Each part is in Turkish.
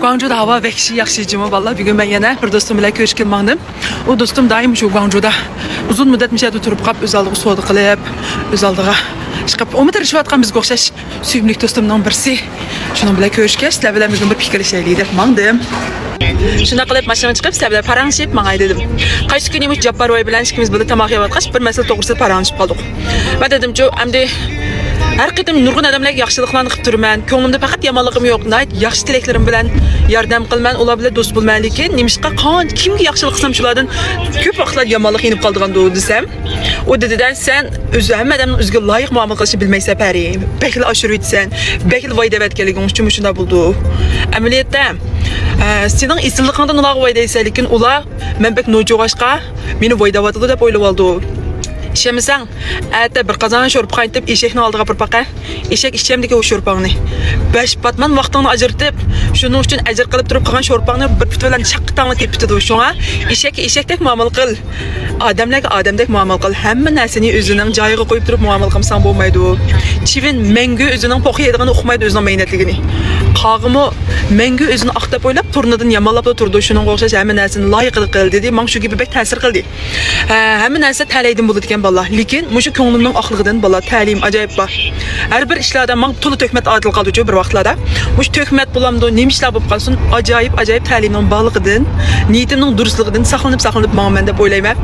Guangzhou'da hava vahşi yaxşıcımı vallahi bugün ben yana bir dostum bilan ko'rishga kelmoqdim. O dostum daim shu Guangzhou'da uzun muddat mishada turib qolib o'z oldiga savdo qilib, o'z oldiga chiqib umid tirishayotgan bizga o'xshash suyimli do'stimning birisi. Shuning bilan ko'rishga, sizlar bilan bir fikrlashaylik deb mangdim. Shunda qilib mashinaga chiqib, sizlar bilan paranglashib mangay dedim. Qaysi kuni Jabbaroy bilan ikkimiz birga tomoq yeyotgach, bir masala to'g'risida paranglashib qoldik. Va dedim-ku, endi her qitim nurg'un odamlarga yaxshiliklarni qilib turman. Ko'nglimda faqat yomonligim yo'q. Yaxshi tilaklarim bilan yordam qilman, ular bilan do'st bo'lman, lekin nimishqa kimga yaxshilik qilsam shulardan ko'p vaqtlar yomonlik yenib qoldigan desam, o dedidan sen o'zi hamma odamning o'ziga loyiq muomala qilishni bilmaysan pari. Bekli oshirib etsan, bekli voydavatganliging uchun shunda bo'ldi. Amaliyotda sening isilligingdan ularga voydaysan, lekin ular men bek nojo'g'ashqa meni voydavatdi deb o'ylab oldi. İşemisang, ata bir qozon sho'rpa qaytib eshakni oldiga bir paqa. Eshak ishchamdagi o sho'rpangni. 5 batman vaqtini ajratib, shuning uchun ajr qilib turib qolgan sho'rpangni bir put bilan chaqqitangni tepitdi. Shunga eshakdek muomala qil. Odamlarga odamdek muomala qil. Hamma narsani o'zining joyiga qo'yib turib muomala qilsang bo'lmaydi. Chivin mengu o'zining poqi yedigini uqmaydi o'zining mehnatligini. Qog'imi mengu o'zini aqtab o'ylab turnidan yomonlab turdi. Shuning o'xshash hamma narsani loyiqli qil dedi. Men shu gibi bek ta'sir qildi. Hamma narsa talaydim bo'ldi degan balla. Lekin mushu ko'nglimning oqligidan balla ta'lim ajoyib bor. Har bir ishlarda men to'la to'kmat adil qoldi bir vaqtlarda. Mush to'kmat bo'lamdi, nima ishlar bo'lib qolsin, ajoyib ta'limning borligidan, niyatimning durustligidan saqlanib men deb o'ylayman.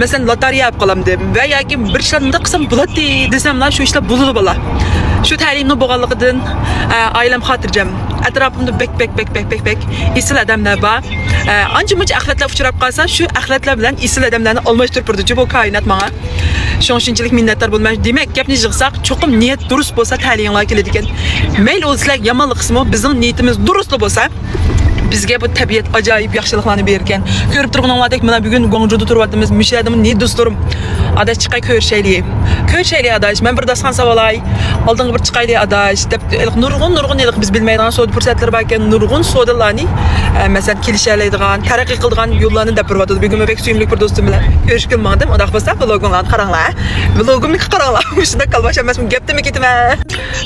Masalan, lotereya olib qolam deb va yoki bir ishlarni qilsam bo'ladi desamlar, shu ishlar bo'ladi balla. Shu ta'limning bo'lganligidan oilam xotirjam. Atrofimda bek isil odamlar bor. Ancha-muncha axlatlar uchrab qolsa, shu axlatlar bilan isil odamlarni almashtirib turdi bu koinot menga. Shunchalik minnatdor bo'lman. Demak, gapni yig'sak, cho'qim niyat durust bo'lsa ta'limlar keladi ekan. Mayli o'zlar yomonlik qismi, bizning niyatimiz durust bo'lsa, bizga bu tabiat ajoyib yaxshiliklarni bergan. Ko'rib turganinglardek, mana bugun Guangzhouda turyapmiz. Mishadim, ne do'stlarim. Adash chiqay ko'rishaylik. Adash. Men bir dastan savolay. Oldinga bir chiqaylik adash deb nurg'un biz bilmaydigan savdo fursatlari bor ekan. Nurg'un savdolarni masalan kelishalaydigan, taraqqiy qiladigan yo'llarni deb turibdi. Bugun men suyimli bir do'stim bilan ko'rishga kelmoqdim. Uda bo'lsa vlogimlarni qaranglar. Vlogimni qaranglar. Shunda qalbash emasmi? Gapdimi ketaman.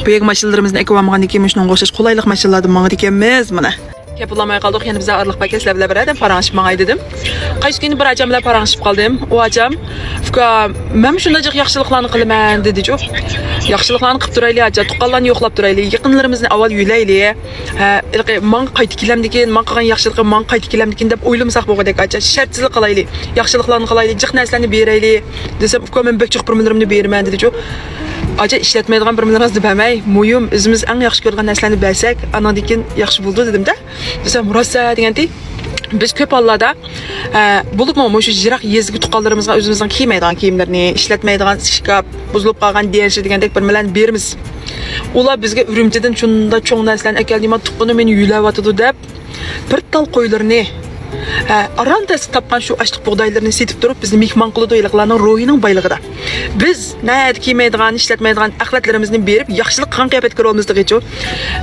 Bu yerga mashinlarimizni ekib keyin shunga o'xshash qulaylik mashinlardan mang'id ekanmiz mana. Kapulamay qoldik, yana biz arliq paketlar bilan beradim, paranglashib mang'ay dedim. Qaysi kuni bir ajam bilan paranglashib qoldim. U ajam, "Fuka, men shunday yaxshiliklarni qilaman" dedi-ku. Yaxshiliklarni qilib turaylik, aja, tuqqanlarni yo'qlab turaylik, yaqinlarimizni avval yuylaylik. Men qaytib kelamdikin, men qilgan yaxshilikni men qaytib kelamdikin deb o'ylamasak bo'lgandek, aja, shartsizlik qilaylik, yaxshiliklarni qilaylik, jiq narsalarni beraylik desam, "Fuka, men bekchiq bir millirimni beraman" dedi-ku. Aja ishlatmaydigan bir millarimizni bermay, mo'yim o'zimiz eng yaxshi ko'rgan narsalarni bersak, anadikin yaxshi bo'ldi dedim-da. Desam, "Rosa" degandek, biz ko'p hollarda bo'libmi shu jiroq yezgi tuqqanlarimizga o'zimizning kiymaydigan kiyimlarni, ishlatmaydigan shkaf, buzilib qolgan dershi degandek bir millarni beramiz. Ular bizga Urumchidan shunda cho'ng narsalarni akeldi, men tuqqani meni yuylayotdi deb bir tal qo'ylarni arandas tapgan shu açliq buğdaylarını setib turib bizni mehmon qiladi o'yliqlarning ruhining boyligida. Biz nayat kiymaydigan, ishlatmaydigan axlatlarimizni berib, yaxshilik qilgan qiyafat ko'ramiz degachu.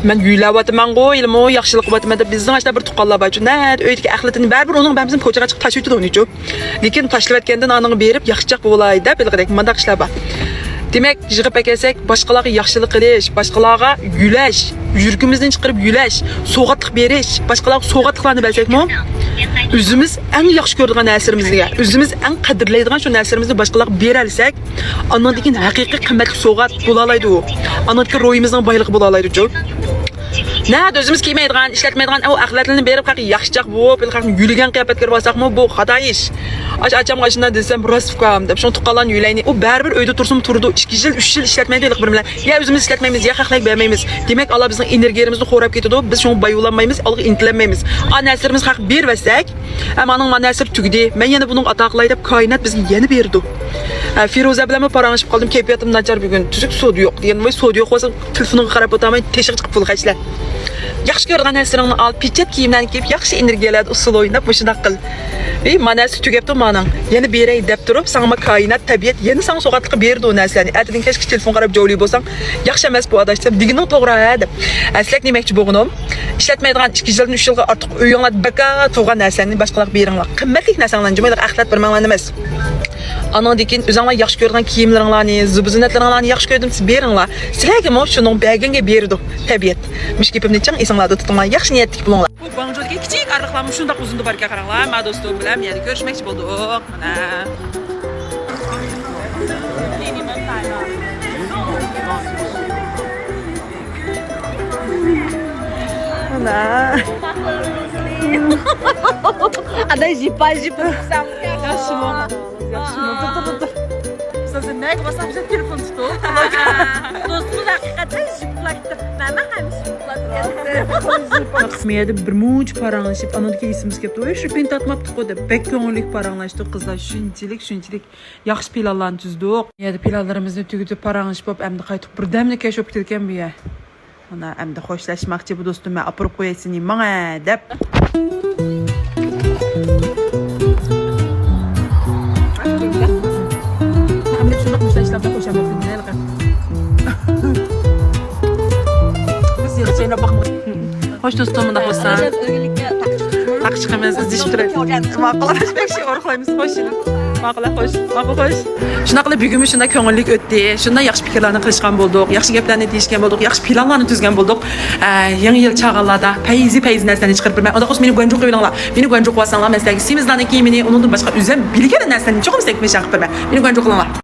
Men yuylayotman qo'yilmo, yaxshilik qilyapman deb bizning ashta bir tuqqanlar bor. Nayat o'ydagi axlatini baribir uning bizim ko'chaga chiqib tashib o'tadi uning. Lekin tashlab o'tgandan anini berib, yaxshichaq bo'lay deb bilg'idek mandaq ishlar bor. Demek, yig'ib kelsak, boshqalarga yaxshilik qilish, boshqalarga yulash, yurgimizdan chiqarib yulash, sovg'atlik berish, boshqalarga sovg'atliklarni bersakmi, o'zimiz eng yaxshi ko'radigan narsalarimizni, o'zimiz eng qadrlaydigan shu narsalarimizni boshqalarga beralsak, anadagi haqiqiy qimmatli sovg'at bo'la oladi u. Anadagi ro'yimizning boyligi bo'la oladi-ku. Nəhət özümüz kiymaydigan, işlətməydigan o axlatlarını berib qaq yaxşıcaq bo'lib, yürügan qiyafat ko'rib olsaqmı bu xato ish. Açam qashina desam, "Rosfukam" deb shuni tuqqanlarni yuylayni. U baribir uyda tursin turdi. 2 yil, 3 yil ishlatmaydi bir bilan. Ya o'zimiz ishlatmaymiz, ya haqlik bermaymiz. Demak, Allah bizning energiyamizni xo'rab ketadi. Biz shuni bayulanmaymiz, alg'a intilanmaymiz. Narsalarimiz haq bervasak, amaning narsar tugdi. Men yana buning atoqlay deb koinot bizga yana berdi. Firuza bilan paranglashib qoldim, kayfiyatim nachar bugun. Tuzuk sud yo'q degan, voy sud yo'q bo'lsa, telefoniga qarab o'taman, teshik chiqib pul qaychlar. Yaxshi ko'rgan narsalarni olib, pichat kiyimlarni kiyib, yaxshi energiyalar usul o'ynab, shunday qil. Mana shu tugabdi mening. Yana beray deb turib, senga koinot, tabiat yana senga so'g'atliq berdi o narsalarni. Atidin kechki telefon qarab javli bo'lsang, yaxshi emas bu adashlar. Digining to'g'ri deb. Aslak demoqchi bo'lganim, ishlatmaydigan 2 yildan 3 yilga ortiq uyinglar baka to'g'an narsalarni boshqalarga beringlar. Qimmatli narsalarni, jumaylar axlat bir manglan emas. Anandaki özüңлар yaxşı görgən kiyimləringlarni, zıbızınətləringlarni yaxşı gördüm siz beringlar. Sizlərə mo şunun bəgəngə berdi təbiət. Müşkipimni çiң esinglərdə tutinglar. Yaxşı niyetlik bulunglar. Bu Guangzhou'daki kiçik arıqlarım şundaq uzundu barka qaranglar. Ma dostum bilan yəni görüşməkçi bolduq. Mana. Ana. Ada jipa sam. Yaxşı mı? Yaxşı mı? Dur. Sen ne yapasam bize telefon tutup. Dostumuz hakikaten jiplaktı. Mama hem jiplaktı. Qismiyada bir munch paranglashib, anadagi esimiz kelibdi. Voy, shu pen tatmabdi qo'ydi. Bek ko'ngillik paranglashdik qizlar. Shunchalik yaxshi planlarni tuzdik. Yana planlarimizni tugutib paranglashib, endi qaytib birdamlik yashab ketgan bu ya. Mana endi xo'shlashmoqchi bu do'stim, men apirib qo'yasini menga deb. Hamle shunday xo'shlashlarga qo'shaman. Hoş dostum, mundaq bo'lsa. Taqib chiqamiz, izlashib turadi. Ma'qullashmak shu orqalaymiz. Xo'sh. Ma'qul xo'sh. Shunday qilib bugun shunday ko'ngillik o'tdi. Shunday yaxshi fikrlarni qilishgan bo'ldik, yaxshi gaplarni deyishgan bo'ldik, yaxshi planlarni tuzgan bo'ldik. Yangi yil chaqalarda payzi narsani chiqarib bilmay. Unda qo'sh meni Guangzhou qo'yinglar. Meni Guangzhou qo'yasanglar, men sizlarga semizlarni kiyimini, undan boshqa o'zim bilgan narsani cho'qim istak meshaq qilmay. Meni Guangzhou qilinglar.